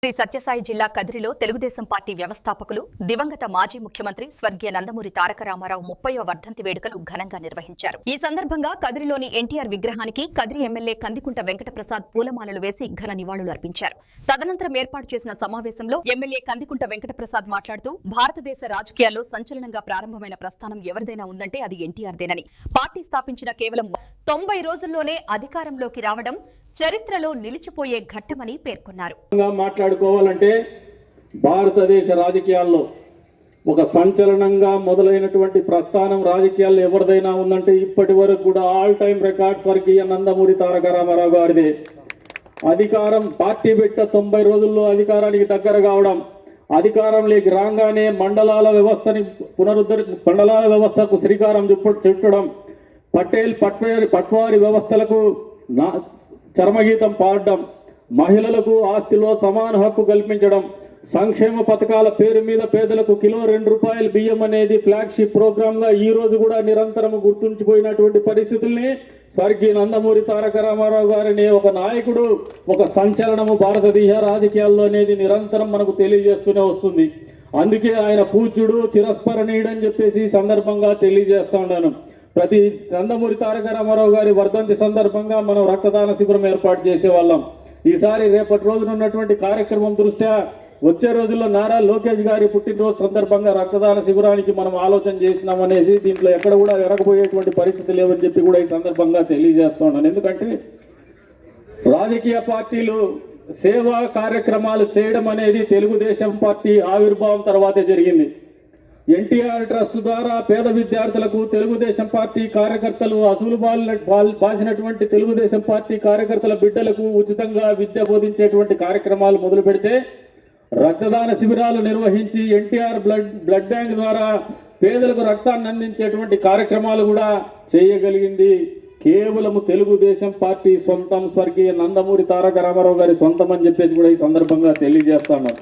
శ్రీ సత్యసాయి జిల్లా కదిరిలో తెలుగుదేశం పార్టీ వ్యవస్థాపకులు దివంగత మాజీ ముఖ్యమంత్రి స్వర్గీయ నందమూరి తారక రామారావు 30వ వర్ధంతి వేడుకలు ఘనంగా నిర్వహించారు. ఈ సందర్భంగా కదిరిలోని ఎన్టీఆర్ విగ్రహానికి కదిరి ఎమ్మెల్యే కందికుంట వెంకటప్రసాద్ పూలమాలలు వేసి ఘన నివాళులు అర్పించారు. తదనంతరం ఏర్పాటు చేసిన సమావేశంలో ఎమ్మెల్యే కందికుంట వెంకటప్రసాద్ మాట్లాడుతూ భారతదేశ రాజకీయాల్లో సంచలనంగా ప్రారంభమైన ప్రస్థానం ఎవరిదైనా ఉందంటే అది ఎన్టీఆర్దేనని, పార్టీ స్థాపించిన కేవలం 90 రోజుల్లోనే అధికారంలోకి రావడం చరిత్రలో నిలిచిపోయే ఘట్టమని పేర్కొన్నారు. మాట్లాడుకోవాలంటే భారతదేశ రాజకీయాల్లో ఒక సంచలనంగా మొదలైనటువంటి ప్రస్థానం రాజకీయాల్లో ఎవరిదైనా ఉందంటే ఇప్పటి వరకు కూడా ఆల్ టైమ్ రికార్డ్ స్వర్గీయ నందమూరి తారక రామారావు గారిదే. అధికారం పార్టీ పెట్ట 90 రోజుల్లో అధికారానికి దగ్గర కావడం, అధికారంలోకి రాగానే మండలాల వ్యవస్థకు శ్రీకారం చుట్టడం, పట్వారి వ్యవస్థలకు చర్మగీతం పాడడం, మహిళలకు ఆస్తిలో సమాన హక్కు కల్పించడం, సంక్షేమ పథకాల పేరు మీద పేదలకు కిలో ₹2 బియ్యం అనేది ఫ్లాగ్షిప్ ప్రోగ్రామ్ గా ఈ రోజు కూడా నిరంతరం గుర్తుంచిపోయినటువంటి పరిస్థితుల్ని స్వర్గీయ నందమూరి తారక రామారావు గారిని ఒక నాయకుడు, ఒక సంచలనము భారతదేశ రాజకీయాల్లో అనేది నిరంతరం మనకు తెలియజేస్తూనే వస్తుంది. అందుకే ఆయన పూజ్యుడు, చిరస్మరణీయుడు అని చెప్పేసి ఈ సందర్భంగా తెలియజేస్తా ఉన్నాను. ప్రతి నందమూరి తారక రామారావు గారి వర్ధంతి సందర్భంగా మనం రక్తదాన శిబిరం ఏర్పాటు చేసేవాళ్ళం. ఈసారి రేపటి రోజున ఉన్నటువంటి కార్యక్రమం దృష్ట్యా వచ్చే రోజుల్లో నారా లోకేష్ గారి పుట్టినరోజు సందర్భంగా రక్తదాన శిబిరానికి మనం ఆలోచన చేసినామనేసి దీంట్లో ఎక్కడ కూడా ఎరగబోయేటువంటి పరిస్థితి లేవని చెప్పి కూడా ఈ సందర్భంగా తెలియజేస్తా ఉన్నాను. ఎందుకంటే రాజకీయ పార్టీలు సేవా కార్యక్రమాలు చేయడం అనేది తెలుగుదేశం పార్టీ ఆవిర్భావం తర్వాతే జరిగింది. ఎన్టీఆర్ ట్రస్ట్ ద్వారా పేద విద్యార్థులకు తెలుగుదేశం పార్టీ కార్యకర్తలు అసలు బాసినటువంటి తెలుగుదేశం పార్టీ కార్యకర్తల బిడ్డలకు ఉచితంగా విద్య బోధించేటువంటి కార్యక్రమాలు మొదలు పెడితే, రక్తదాన శిబిరాలు నిర్వహించి ఎన్టీఆర్ బ్లడ్ బ్యాంక్ ద్వారా పేదలకు రక్తాన్ని అందించేటువంటి కార్యక్రమాలు కూడా చేయగలిగింది కేవలం తెలుగుదేశం పార్టీ సొంతం, స్వర్గీయ నందమూరి తారక రామారావు గారి సొంతం అని చెప్పేసి కూడా ఈ సందర్భంగా తెలియజేస్తాను.